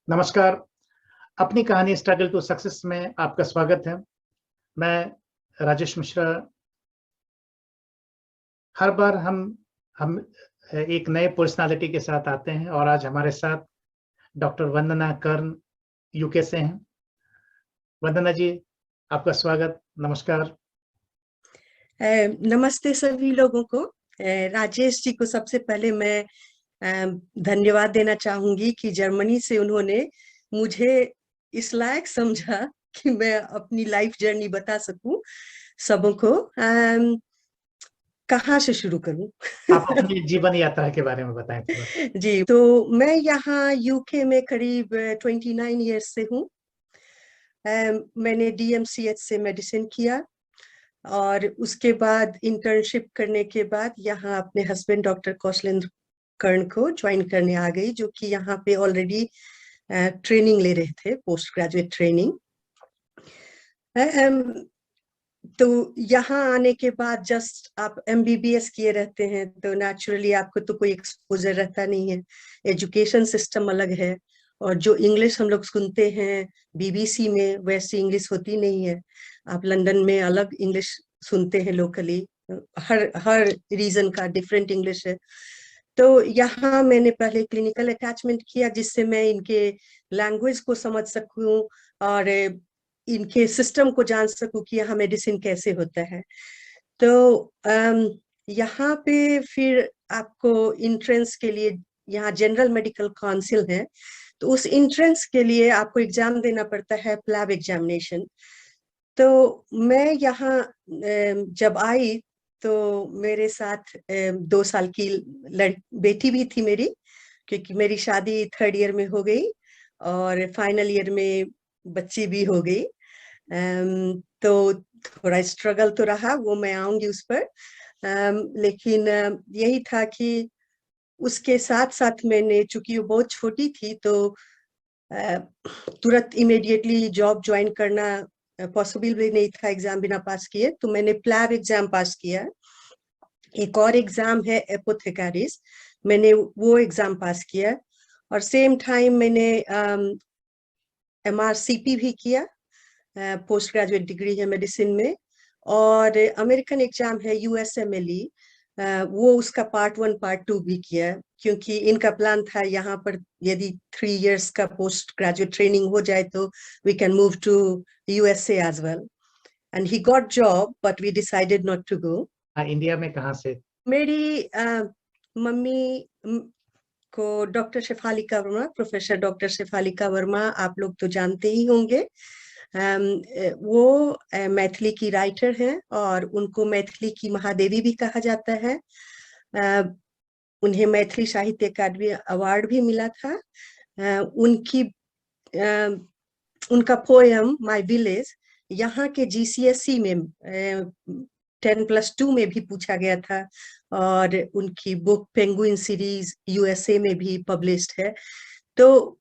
नमस्कार। अपनी कहानी स्ट्रगल टू सक्सेस में आपका स्वागत है। मैं राजेश मिश्रा। हर बार हम एक नए पर्सनालिटी के साथ आते हैं और आज हमारे साथ डॉक्टर वंदना कर्ण यूके से हैं। वंदना जी, आपका स्वागत। नमस्कार। नमस्ते सभी लोगों को। राजेश जी को सबसे पहले मैं धन्यवाद देना चाहूंगी कि जर्मनी से उन्होंने मुझे इस लायक समझा कि मैं अपनी लाइफ जर्नी बता सकूं सबों को। कहाँ से शुरू करूं? आप अपनी जीवन यात्रा के बारे में बताएं थोड़ा। जी, तो मैं यहाँ यूके में करीब 29 ईयर्स से हूँ। मैंने DMCH से मेडिसिन किया और उसके बाद इंटर्नशिप करने के बाद यहाँ अपने हस्बैंड डॉक्टर कौशलेंद्र कर्ण को ज्वाइन करने आ गई, जो कि यहाँ पे ऑलरेडी ट्रेनिंग ले रहे थे, पोस्ट ग्रेजुएट ट्रेनिंग। तो यहाँ आने के बाद जस्ट आप MBBS किए रहते हैं तो नेचुरली आपको तो कोई एक्सपोजर रहता नहीं है। एजुकेशन सिस्टम अलग है और जो इंग्लिश हम लोग सुनते हैं BBC में वैसी इंग्लिश होती नहीं है। आप लंदन में अलग इंग्लिश सुनते हैं लोकली, हर रीजन का डिफरेंट इंग्लिश है। तो यहाँ मैंने पहले क्लिनिकल अटैचमेंट किया जिससे मैं इनके लैंग्वेज को समझ सकूं और इनके सिस्टम को जान सकूं कि यहाँ मेडिसिन कैसे होता है। तो यहाँ पे फिर आपको इंट्रेंस के लिए यहाँ जनरल मेडिकल काउंसिल है, तो उस इंट्रेंस के लिए आपको एग्जाम देना पड़ता है, प्लैब एग्जामिनेशन। तो मैं यहाँ जब आई तो मेरे साथ 2 साल की बेटी भी थी मेरी, क्योंकि मेरी शादी 3rd ईयर में हो गई और फाइनल ईयर में बच्ची भी हो गई। तो थोड़ा स्ट्रगल तो रहा, वो मैं आऊंगी उस पर। लेकिन यही था कि उसके साथ साथ मैंने, चूंकि वो बहुत छोटी थी तो तुरंत इमीडिएटली जॉब ज्वाइन करना पॉसिबल भी नहीं था एग्जाम बिना पास किए। तो मैंने प्लैब एग्जाम पास किया। एक और एग्जाम है एपोथेकारिस, मैंने वो एग्जाम पास किया और सेम टाइम मैंने MRCP भी किया, पोस्ट ग्रेजुएट डिग्री है मेडिसिन में। और अमेरिकन एग्जाम है USMLE, वो उसका पार्ट 1 पार्ट 2 भी किया, क्योंकि इनका प्लान था यहाँ पर यदि 3 इयर्स का पोस्ट ग्रेजुएट ट्रेनिंग हो जाए तो we can move to USA as well. And he got job but we decided not to go. India में कहाँ से? मेरी मम्मी को doctor Shefalika Verma, professor doctor Shefalika Verma आप लोग तो जानते ही होंगे। वो मैथिली की राइटर हैं और उनको मैथिली की महादेवी भी कहा जाता है। उन्हें मैथिली साहित्य अकादमी अवार्ड भी मिला था। उनका पोयम माय विलेज यहाँ के GCSE में 10+2 में भी पूछा गया था और उनकी बुक पेंगुइन सीरीज USA में भी पब्लिश्ड है। तो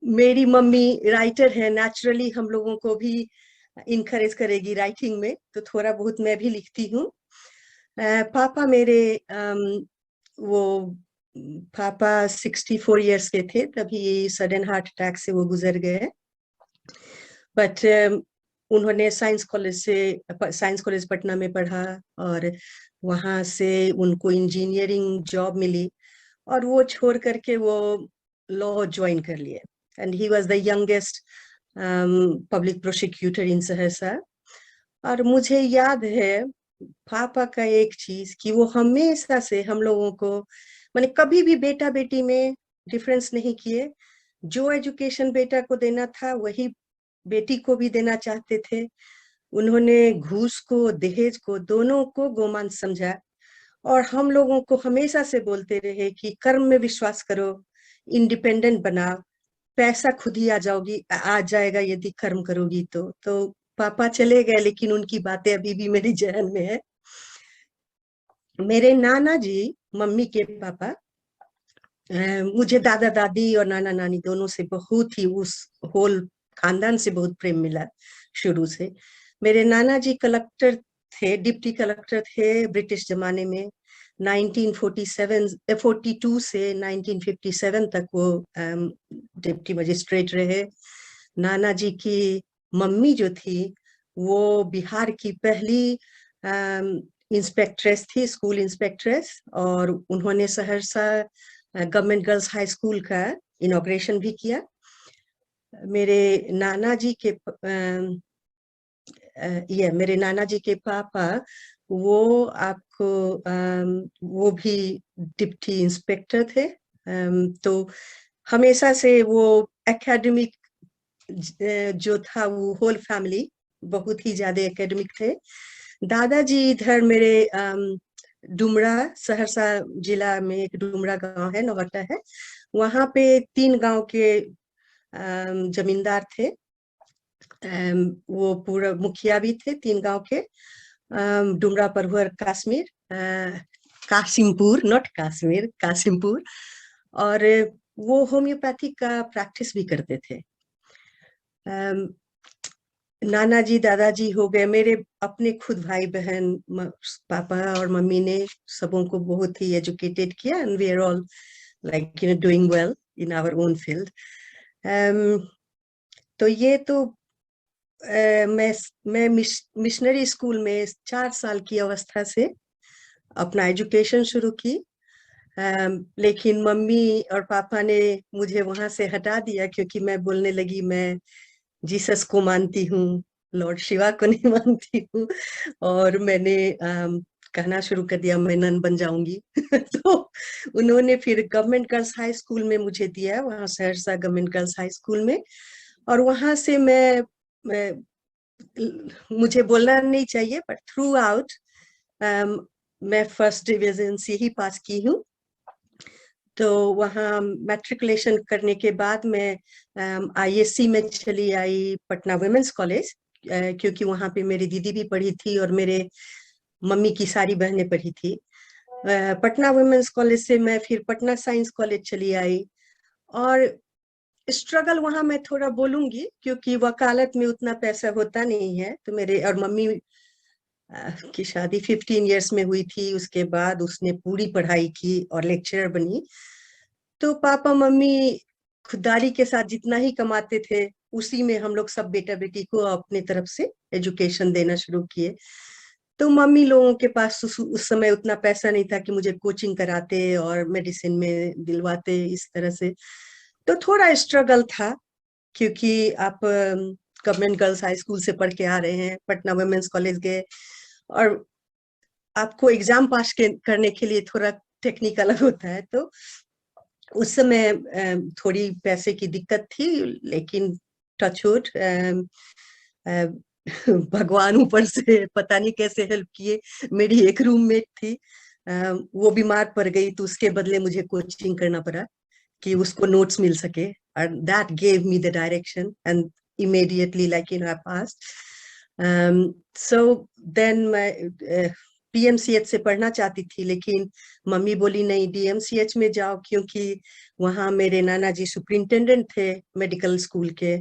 मेरी मम्मी राइटर है, नेचुरली हम लोगों को भी इनकरेज करेगी राइटिंग में, तो थोड़ा बहुत मैं भी लिखती हूँ। पापा मेरे वो पापा 64 इयर्स के थे, तभी सडन हार्ट अटैक से वो गुजर गए। बट उन्होंने साइंस कॉलेज पटना में पढ़ा और वहां से उनको इंजीनियरिंग जॉब मिली और वो छोड़ करके वो लॉ ज्वाइन कर लिए। And he was the youngest public prosecutor इन सहरसा। और मुझे याद है पापा का एक चीज कि वो हमेशा से हम लोगों को, माने कभी भी बेटा बेटी में डिफरेंस नहीं किए। जो एजुकेशन बेटा को देना था वही बेटी को भी देना चाहते थे। उन्होंने घूस को, दहेज को, दोनों को गोमान समझा और हम लोगों को हमेशा से बोलते रहे कि कर्म में विश्वास करो, इंडिपेंडेंट बनाओ, पैसा खुद ही आ जाएगा यदि कर्म करोगी तो पापा चले गए लेकिन उनकी बातें अभी भी मेरी जहन में है। मेरे नाना जी, मम्मी के पापा, मुझे दादा दादी और नाना नानी दोनों से बहुत ही, उस होल खानदान से बहुत प्रेम मिला शुरू से। मेरे नाना जी कलेक्टर थे, डिप्टी कलेक्टर थे ब्रिटिश जमाने में। 1942 से 1957 तक वो डिप्टी मजिस्ट्रेट रहे। नाना जी की मम्मी जो थी वो बिहार की पहली इंस्पेक्ट्रेस थी, स्कूल इंस्पेक्ट्रेस, और उन्होंने Saharsa government girls high school का इनॉग्रेशन भी किया। मेरे नाना जी के मेरे नाना जी के पापा वो आपको वो भी डिप्टी इंस्पेक्टर थे। तो हमेशा से वो एकेडमिक जो था, वो होल फैमिली बहुत ही ज्यादा एकेडमिक थे। दादाजी इधर मेरे डुमरा, सहरसा जिला में एक डुमरा गांव है, नौहट्टा है, वहां पे 3 गांव के जमींदार थे। वो पूरा मुखिया भी थे 3 गांव के, डुमरा, परभर, काश्मीर, कासिमपुर, नॉट कश्मीर, कासिमपुर। और वो होम्योपैथी का प्रैक्टिस भी करते थे। नाना जी, दादाजी हो गए, मेरे अपने खुद भाई बहन, पापा और मम्मी ने सबों को बहुत ही एजुकेटेड किया, and we are all like doing well in our own field. तो ये तो मैं मिशनरी स्कूल में 4 साल की अवस्था से अपना एजुकेशन शुरू की। लेकिन मम्मी और पापा ने मुझे वहां से हटा दिया, क्योंकि मैं बोलने लगी मैं जीसस को मानती हूँ, लॉर्ड शिवा को नहीं मानती हूँ, और मैंने कहना शुरू कर दिया मैं नन बन जाऊंगी। तो उन्होंने फिर गवर्नमेंट गर्ल्स हाई स्कूल में मुझे दिया, वहां Saharsa government girls high school में। और वहां से मैं मुझे बोलना नहीं चाहिए, बट थ्रू आउट मैं फर्स्ट डिवीजन से ही पास की हूँ। तो वहाँ मैट्रिकुलेशन करने के बाद मैं आईएससी में चली आई, पटना वुमेन्स कॉलेज, क्योंकि वहाँ पे मेरी दीदी भी पढ़ी थी और मेरे मम्मी की सारी बहनें पढ़ी थी। पटना वुमेन्स कॉलेज से मैं फिर पटना साइंस कॉलेज चली आई। और स्ट्रगल वहां मैं थोड़ा बोलूंगी, क्योंकि वकालत में उतना पैसा होता नहीं है। तो मेरे और मम्मी की शादी 15 इयर्स में हुई थी, उसके बाद उसने पूरी पढ़ाई की और लेक्चरर बनी। तो पापा मम्मी खुददारी के साथ जितना ही कमाते थे, उसी में हम लोग सब बेटा बेटी को अपने तरफ से एजुकेशन देना शुरू किए। तो मम्मी लोगों के पास उस समय उतना पैसा नहीं था कि मुझे कोचिंग कराते और मेडिसिन में दिलवाते इस तरह से। तो थोड़ा स्ट्रगल था, क्योंकि आप गवर्नमेंट गर्ल्स हाई स्कूल से पढ़ के आ रहे हैं, पटना वुमेन्स कॉलेज गए, और आपको एग्जाम पास करने के लिए थोड़ा टेक्निक अलग होता है। तो उस समय थोड़ी पैसे की दिक्कत थी, लेकिन टचवुड भगवान ऊपर से पता नहीं कैसे हेल्प किए। मेरी एक रूममेट थी, वो बीमार पड़ गई, तो उसके बदले मुझे कोचिंग करना पड़ा कि उसको नोट्स मिल सके, and that gave me the direction, and immediately, like I passed. So then मैं पीएमसीएच से पढ़ना चाहती थी, लेकिन मम्मी बोली नहीं, डीएमसीएच में जाओ, क्योंकि वहाँ मेरे नाना जी सुपरिंटेंडेंट थे मेडिकल स्कूल के,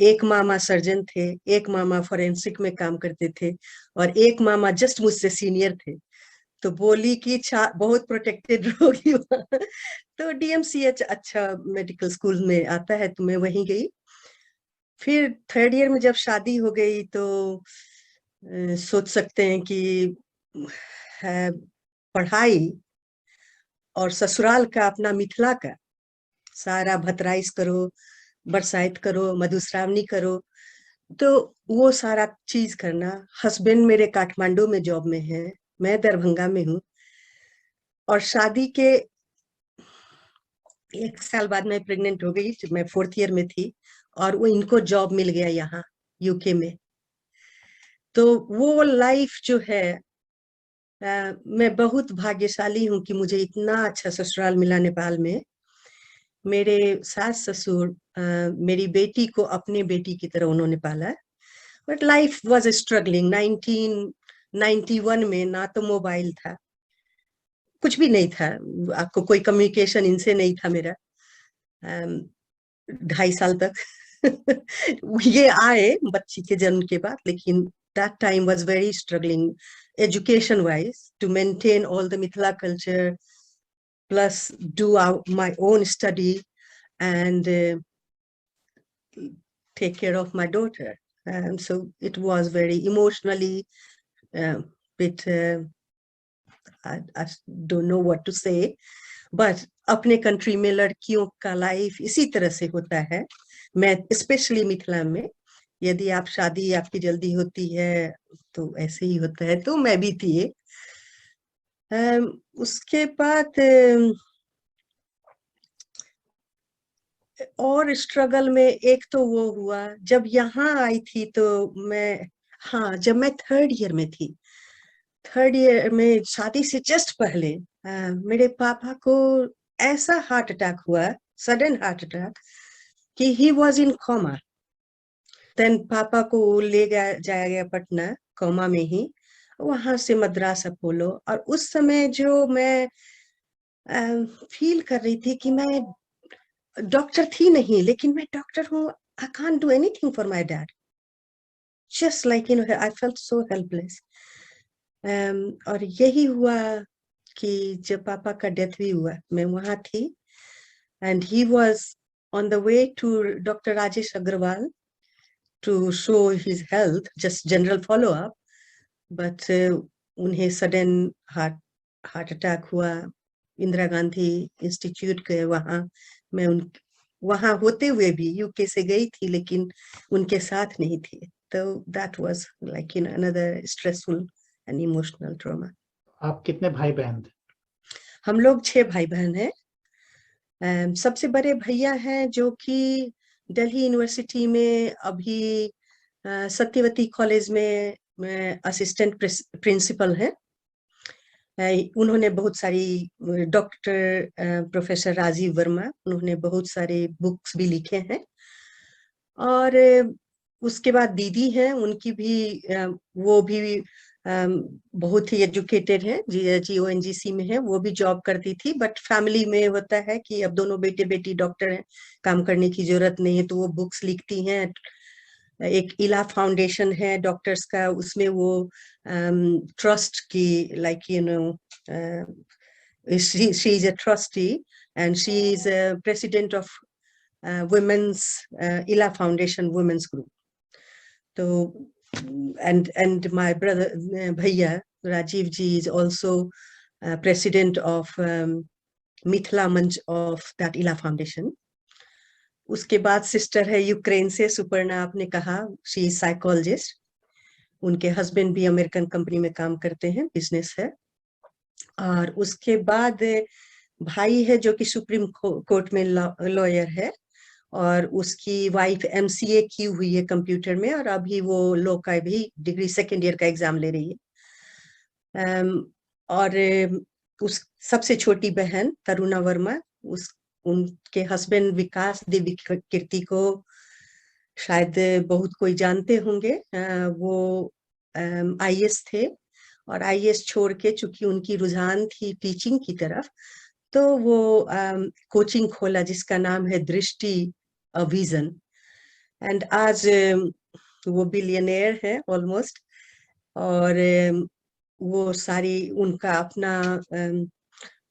एक मामा सर्जन थे, एक मामा फोरेंसिक में काम करते थे, और एक मामा जस्ट मुझसे सीनियर थे। तो बोली कि बहुत प्रोटेक्टेड रहोगी वहाँ। तो डीएमसीएच अच्छा मेडिकल स्कूल में आता है, तो मैं वहीं गई। फिर 3rd ईयर में जब शादी हो गई, तो सोच सकते हैं कि पढ़ाई और ससुराल का, अपना मिथिला का सारा भतराइस करो, बरसाइत करो, मधुश्रावणी करो, तो वो सारा चीज करना। हस्बैंड मेरे काठमांडू में जॉब में है, मैं दरभंगा में हूँ, और शादी के 1 साल बाद मैं प्रेग्नेंट हो गई, मैं 4th ईयर में थी, और वो इनको जॉब मिल गया यहाँ यूके में। तो वो लाइफ जो है, मैं बहुत भाग्यशाली हूँ कि मुझे इतना अच्छा ससुराल मिला नेपाल में। मेरे सास ससुर मेरी बेटी को अपने बेटी की तरह उन्होंने पाला। But life was struggling. 1991 में ना तो मोबाइल था, कुछ भी नहीं था, आपको कोई कम्युनिकेशन इनसे नहीं था मेरा, 2.5 साल तक। ये आए बच्ची के जन्म के बाद, लेकिन that time was very struggling education wise to maintain all the Mithila culture plus do my own study and take care of my daughter. So it was very emotionally bit I don't know what to say, but अपने country में लड़कियों का life इसी तरह से होता है. मैं स्पेशली मिथिला में, यदि आप शादी आपकी जल्दी होती है तो ऐसे ही होता है. तो मैं भी थी. उसके बाद और स्ट्रगल में एक तो वो हुआ जब यहाँ आई थी, तो मैं, हाँ, जब मैं थर्ड ईयर में थी, थर्ड ईयर में शादी से जस्ट पहले मेरे पापा को ऐसा हार्ट अटैक हुआ, सडन हार्ट अटैक, कि he was in coma. Then पापा को ले जाया गया पटना, कोमा में ही, वहां से मद्रास अपोलो. और उस समय जो मैं फील कर रही थी कि मैं डॉक्टर थी नहीं, लेकिन मैं डॉक्टर हूँ. I can't do anything for my dad, just like I felt so helpless. और यही हुआ कि जब पापा का डेथ भी हुआ, मैं वहां थी, and he was on the way to doctor Rajesh Agrawal to show his health, just general follow up. But उन्हें सडन हार्ट अटैक हुआ. इंदिरा गांधी इंस्टीट्यूट गए वहां. मैं वहां होते हुए भी यूके से गई थी, लेकिन उनके साथ नहीं थी. तो that was like another stressful and emotional trauma. आप कितने भाई बहन थे? हम लोग 6 भाई बहन हैं. सबसे बड़े भैया हैं जो कि दिल्ली यूनिवर्सिटी में अभी सत्यवती कॉलेज में असिस्टेंट प्रिंसिपल हैं. उन्होंने बहुत सारी, डॉक्टर प्रोफेसर राजीव वर्मा, उन्होंने बहुत सारे बुक्स भी लिखे हैं. और उसके बाद दीदी हैं, उनकी भी वो भी बहुत ही एजुकेटेड है, GONGC में है, वो भी जॉब करती थी. बट फैमिली में होता है कि अब दोनों बेटे बेटी डॉक्टर हैं, काम करने की जरूरत नहीं है, तो वो बुक्स लिखती हैं. एक इला फाउंडेशन है डॉक्टर्स का, उसमें वो ट्रस्ट की, like she is a trustee and she is a president of women's इला foundation women's group. So and my brother Bhaiya Rajiv ji is also president of Mithila Manch of that इला foundation. उसके बाद sister है Ukraine से, सुपर्णा, आपने कहा, she is psychologist. उनके husband भी अमेरिकन कंपनी में काम करते हैं, बिजनेस है. और उसके बाद भाई है जो कि सुप्रीम कोर्ट में लॉयर है, और उसकी वाइफ MCA की हुई है कंप्यूटर में, और अभी वो लॉ का भी डिग्री सेकेंड ईयर का एग्जाम ले रही है. और उस सबसे छोटी बहन तरुणा वर्मा, उनके हस्बैंड विकास देवी कीर्ति को शायद बहुत कोई जानते होंगे. वो IAS थे, और IAS छोड़ के चूंकि उनकी रुझान थी टीचिंग की तरफ, तो वो कोचिंग खोला जिसका नाम है दृष्टि विजन. एंड आज वो बिलियनियर है ऑलमोस्ट. और वो सारी, उनका अपना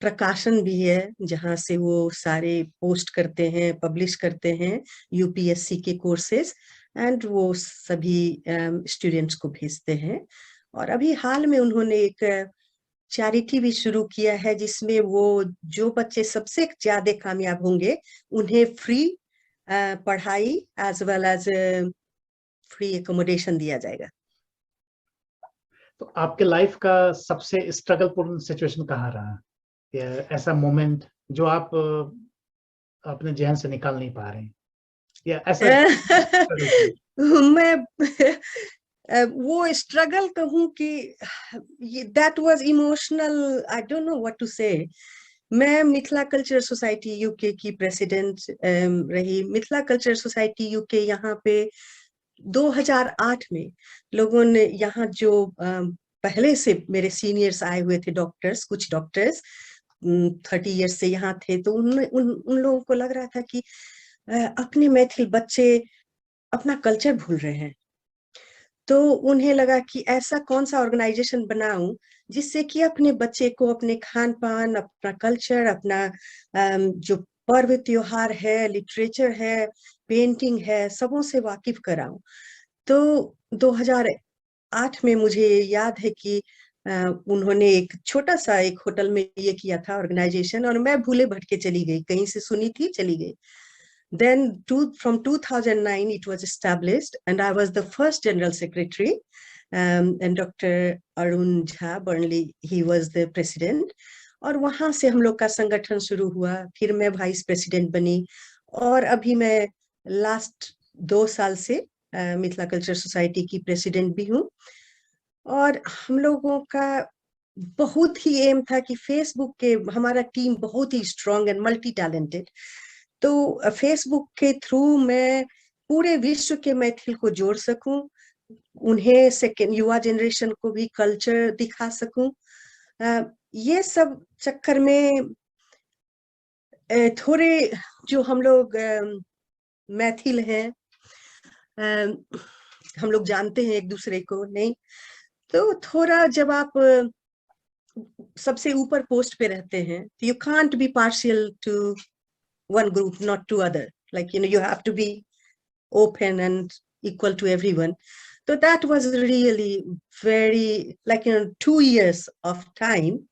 प्रकाशन भी है जहां से वो सारे पोस्ट करते हैं, पब्लिश करते हैं UPSC के कोर्सेज, एंड वो सभी स्टूडेंट्स को भेजते हैं. और अभी हाल में उन्होंने एक चैरिटी भी शुरू किया है जिसमें वो जो बच्चे सबसे ज्यादा कामयाब होंगे उन्हें फ्री पढ़ाई as well as free accommodation दिया जाएगा. तो आपके लाइफ का सबसे स्ट्रगल पूर्ण सिचुएशन कहाँ रहा, या ऐसा मोमेंट जो आप अपने जहन से निकाल नहीं पा रहे हैं, या ऐसा मैं वो स्ट्रगल कहूँ कि that was emotional, I don't know what to say. मैं मिथिला कल्चर सोसाइटी यूके की प्रेसिडेंट रही. मिथिला कल्चर सोसाइटी यूके यहाँ पे 2008 में लोगों ने, यहाँ जो पहले से मेरे सीनियर्स आए हुए थे डॉक्टर्स, कुछ डॉक्टर्स 30 ईयर्स से यहाँ थे, तो उन लोगों को लग रहा था कि अपने मैथिल बच्चे अपना कल्चर भूल रहे हैं. तो उन्हें लगा कि ऐसा कौन सा ऑर्गेनाइजेशन बनाऊं जिससे कि अपने बच्चे को अपने खान पान, अपना कल्चर, अपना जो पर्व त्योहार है, लिटरेचर है, पेंटिंग है, सबों से वाकिफ कराऊं। तो 2008 में मुझे याद है कि उन्होंने एक छोटा सा एक होटल में ये किया था ऑर्गेनाइजेशन, और मैं भूले भटके चली गई, कहीं से सुनी थी चली गई। Then from 2009 it was established and I was the first general secretary, and Dr. Arun Jha Burnley, he was the president। और वहां से हम लोग का संगठन शुरू हुआ, फिर मैं वाइस प्रेसिडेंट बनी, और अभी मैं लास्ट 2 साल से मिथिला कल्चर सोसाइटी की प्रेसिडेंट भी हूँ। और हम लोगों का बहुत ही एम था कि फेसबुक के, हमारा टीम बहुत ही स्ट्रांग एंड मल्टी टैलेंटेड, तो फेसबुक के थ्रू मैं पूरे विश्व के मैथिल को जोड़ सकूं, उन्हें सेकेंड युवा जनरेशन को भी कल्चर दिखा सकूं। ये सब चक्कर में थोड़े जो हम लोग मैथिल हैं, हम लोग जानते हैं एक दूसरे को नहीं, तो थोड़ा जब आप सबसे ऊपर पोस्ट पे रहते हैं, you can't be partial two one group, not to other. Like, you have to be open and equal to everyone. So that was really very, like, 2 years of time.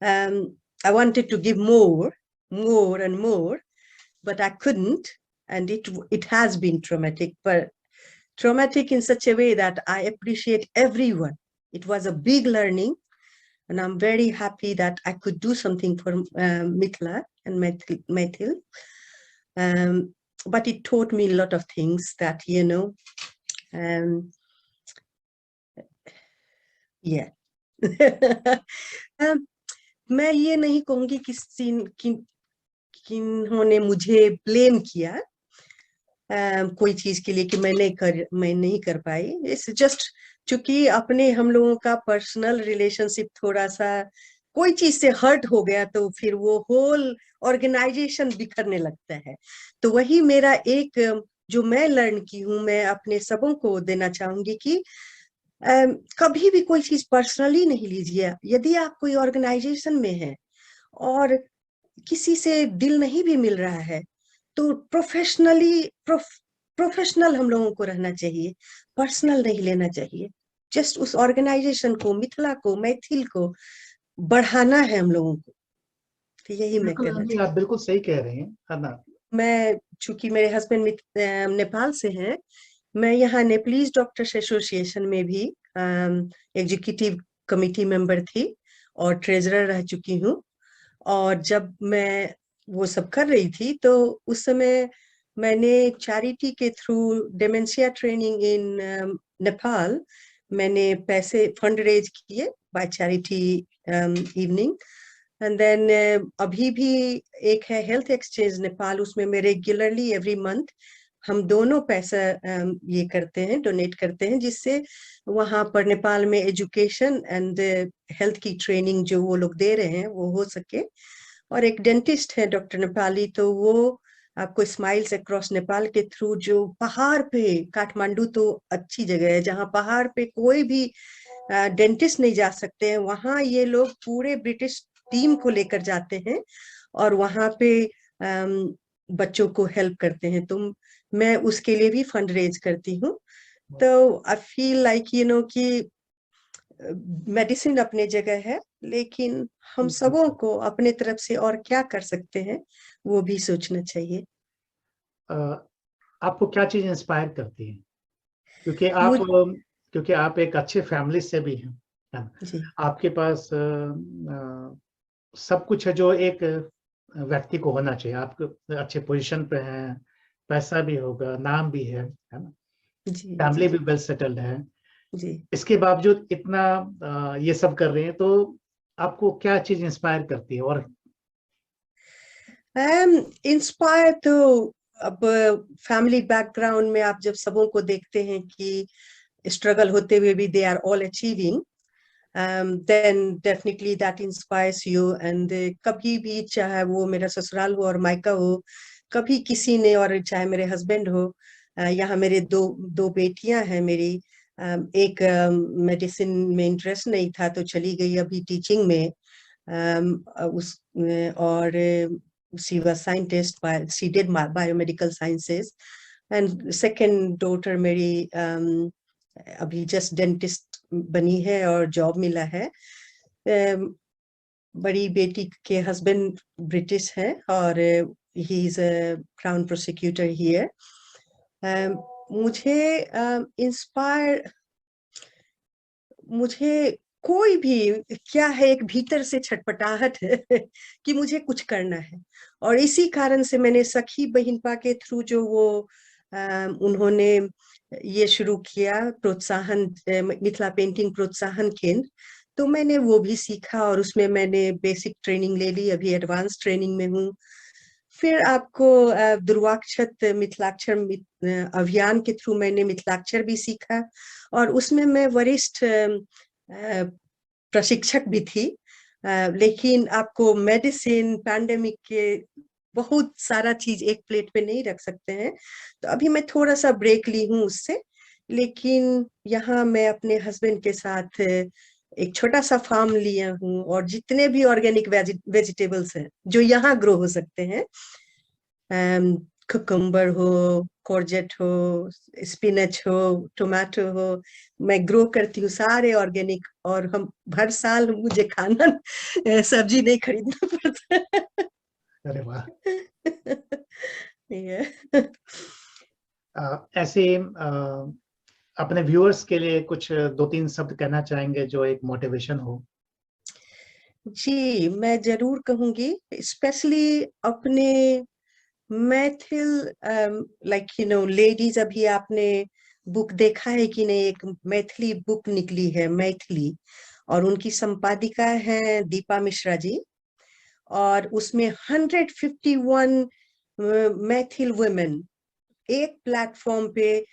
I wanted to give more and more, but I couldn't. And it has been traumatic, but traumatic in such a way that I appreciate everyone. It was a big learning, and I'm very happy that I could do something for Mithila and Maithil. But it taught me a lot of things that, yeah. मैं ये नहीं कहूंगी किन्होंने मुझे blame किया कोई चीज के लिए कि मैं नहीं कर पाई। इट्स जस्ट चूंकि अपने हम लोगों का पर्सनल रिलेशनशिप थोड़ा सा कोई चीज से हर्ट हो गया, तो फिर वो होल ऑर्गेनाइजेशन बिखरने लगता है। तो वही मेरा एक जो मैं लर्न की हूँ, मैं अपने सबों को देना चाहूंगी कि कभी भी कोई चीज पर्सनली नहीं लीजिए। यदि आप कोई ऑर्गेनाइजेशन में है और किसी से दिल नहीं भी मिल रहा है, तो प्रोफेशनल हम लोगों को रहना चाहिए, पर्सनल नहीं लेना चाहिए। जस्ट उस ऑर्गेनाइजेशन को, मिथिला को, मैथिल को बढ़ाना है हम लोगों को। तो यही मैं करना बिल्कुल, चाहती आप बिल्कुल सही कह रहे हैं, है ना। मैं, चूंकि मेरे हस्बैंड नेपाल से हैं, मैं यहाँ नेपालीज डॉक्टर्स एसोसिएशन में भी एग्जीक्यूटिव कमिटी मेंबर थी और ट्रेजरर रह चुकी हूँ। और जब मैं वो सब कर रही थी, तो उस समय मैंने चैरिटी के through dementia training in Nepal, मैंने पैसे फंड रेज किए by charity evening. And then अभी भी एक है हेल्थ एक्सचेंज नेपाल, उसमें मैं रेगुलरली एवरी मंथ हम दोनों पैसा ये करते हैं, डोनेट करते हैं, जिससे वहां पर नेपाल में एजुकेशन एंड हेल्थ की ट्रेनिंग जो वो लोग दे रहे हैं वो हो सके। और एक डेंटिस्ट है डॉक्टर नेपाली, तो वो आपको स्माइल्स अक्रॉस नेपाल के थ्रू, जो पहाड़ पे, काठमांडू तो अच्छी जगह है जहाँ पहाड़ पे कोई भी डेंटिस्ट नहीं जा सकते हैं, वहां ये लोग पूरे ब्रिटिश टीम को लेकर जाते हैं और वहां पे बच्चों को हेल्प करते हैं। तो मैं उसके लिए भी फंड रेज करती हूँ। तो आई फील लाइक कि मेडिसिन अपने जगह है, लेकिन हम सबों को अपने तरफ से और क्या कर सकते हैं वो भी सोचना चाहिए। आपको क्या चीज इंस्पायर करती है? क्योंकि आप एक अच्छे फैमिली से भी हैं, है ना? जी, आपके पास सब कुछ है जो एक व्यक्ति को होना चाहिए। आप अच्छे पोजीशन पे हैं, पैसा भी होगा, नाम भी है ना? जी, फैमिली जी, भी वेल सेटल्ड है। जी। इसके बावजूद इतना ये सब कर रहे हैं, तो आपको क्या चीज इंस्पायर करती है? और इंस्पायर तो अब फैमिली बैकग्राउंड में आप जब सबों को देखते हैं कि स्ट्रगल होते हुए भी they are all achieving, then definitely that inspires you। and कभी भी, चाहे वो मेरा ससुराल हो और मायका हो, कभी किसी ने, और चाहे मेरे हस्बैंड हो, यहाँ मेरे दो बेटियां हैं मेरी, एक मेडिसिन में इंटरेस्ट नहीं था तो चली गई अभी टीचिंग में, उस और she was scientist, she did biomedical sciences. And second daughter मेरी अभी just dentist बनी है और job मिला है. बड़ी बेटी के husband British है और he is a crown prosecutor here. मुझे कोई भी क्या है, एक भीतर से छटपटाहट है कि मुझे कुछ करना है. और इसी कारण से मैंने सखी बहिनपा के थ्रू जो वो उन्होंने ये शुरू किया प्रोत्साहन, मिथिला पेंटिंग प्रोत्साहन केंद्र, तो मैंने वो भी सीखा और उसमें मैंने बेसिक ट्रेनिंग ले ली. अभी एडवांस ट्रेनिंग में हूँ. फिर आपको दुर्वाक्षर मिथिलाक्षर अभियान के थ्रू मैंने मिथिलाक्षर भी सीखा और उसमें मैं वरिष्ठ प्रशिक्षक भी थी. लेकिन आपको मेडिसिन पैंडेमिक के बहुत सारा चीज एक प्लेट पे नहीं रख सकते हैं, तो अभी मैं थोड़ा सा ब्रेक ली हूँ उससे. लेकिन यहाँ मैं अपने हस्बैंड के साथ एक छोटा सा फार्म लिया हूँ और जितने भी ऑर्गेनिक वेजिटेबल्स हैं जो यहाँ ग्रो हो सकते हैं, कुकुम्बर हो, कोर्जेट हो, स्पिनच हो, टोमेटो हो, मैं ग्रो करती हूँ सारे ऑर्गेनिक. और हम हर साल मुझे खाना सब्जी नहीं खरीदना पड़ता. अरे वाह. yeah. ऐसे अपने व्यूअर्स के लिए कुछ 2-3 शब्द कहना चाहेंगे जो एक मोटिवेशन हो? जी, मैं जरूर कहूंगी, स्पेशली अपने मैथिल लेडीज. अभी आपने बुक देखा है कि नहीं, एक मैथिली बुक निकली है मैथिली, और उनकी संपादिका है दीपा मिश्रा जी. और उसमें 151 मैथिल वुमेन एक प्लेटफॉर्म पे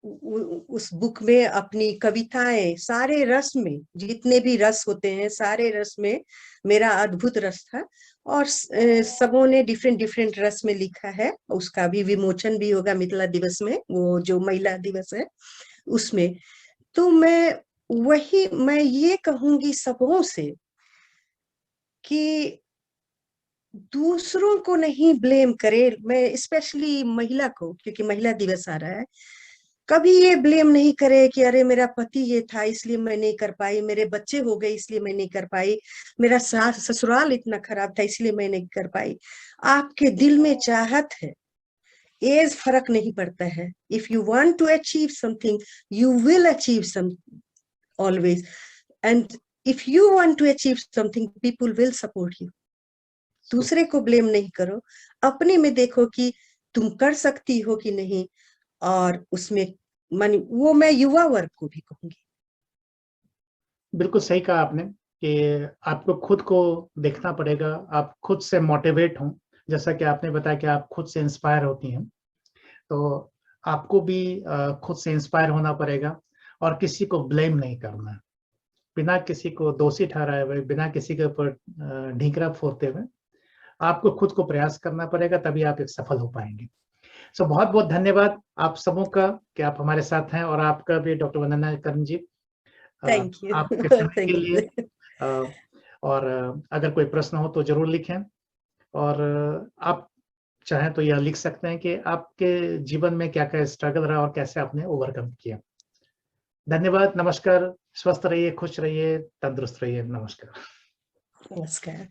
उस बुक में अपनी कविताएं, सारे रस में, जितने भी रस होते हैं सारे रस में, मेरा अद्भुत रस था. और सबों ने डिफरेंट डिफरेंट रस में लिखा है. उसका भी विमोचन भी होगा मिथिला दिवस में, वो जो महिला दिवस है उसमें. तो मैं ये कहूंगी सबों से कि दूसरों को नहीं ब्लेम करे. मैं स्पेशली महिला को, क्योंकि महिला दिवस आ रहा है, कभी ये ब्लेम नहीं करे कि अरे मेरा पति ये था इसलिए मैं नहीं कर पाई, मेरे बच्चे हो गए इसलिए मैं नहीं कर पाई, मेरा ससुराल इतना खराब था इसलिए मैं नहीं कर पाई. आपके दिल में चाहत है, एज फर्क नहीं पड़ता है. If you want to achieve something you will achieve some always. And if you want to achieve something people will support you. दूसरे को ब्लेम नहीं करो, अपने में देखो कि तुम कर सकती हो कि नहीं. और उसमें वो मैं युवा वर्ग को भी कहूंगी. बिल्कुल सही कहा आपने कि आपको खुद को देखना पड़ेगा, आप खुद से मोटिवेट हों. जैसा कि आपने बताया कि आप खुद से इंस्पायर होती हैं, तो आपको भी खुद से इंस्पायर होना पड़ेगा और किसी को ब्लेम नहीं करना है, बिना किसी को दोषी ठहराए हुए, बिना किसी के ऊपर ढींकरा फोड़ते हुए आपको खुद को प्रयास करना पड़ेगा, तभी आप एक सफल हो पाएंगे. सो बहुत बहुत धन्यवाद आप सबों का कि आप हमारे साथ हैं, और आपका भी doctor Vandana Karn ji, thank you. आपके समय के लिए. और अगर कोई प्रश्न हो तो जरूर लिखें, और आप चाहें तो यह लिख सकते हैं कि आपके जीवन में क्या क्या स्ट्रगल रहा और कैसे आपने ओवरकम किया. धन्यवाद. नमस्कार. स्वस्थ रहिए, खुश रहिए, तंदुरुस्त रहिए. नमस्कार. नमस्कार.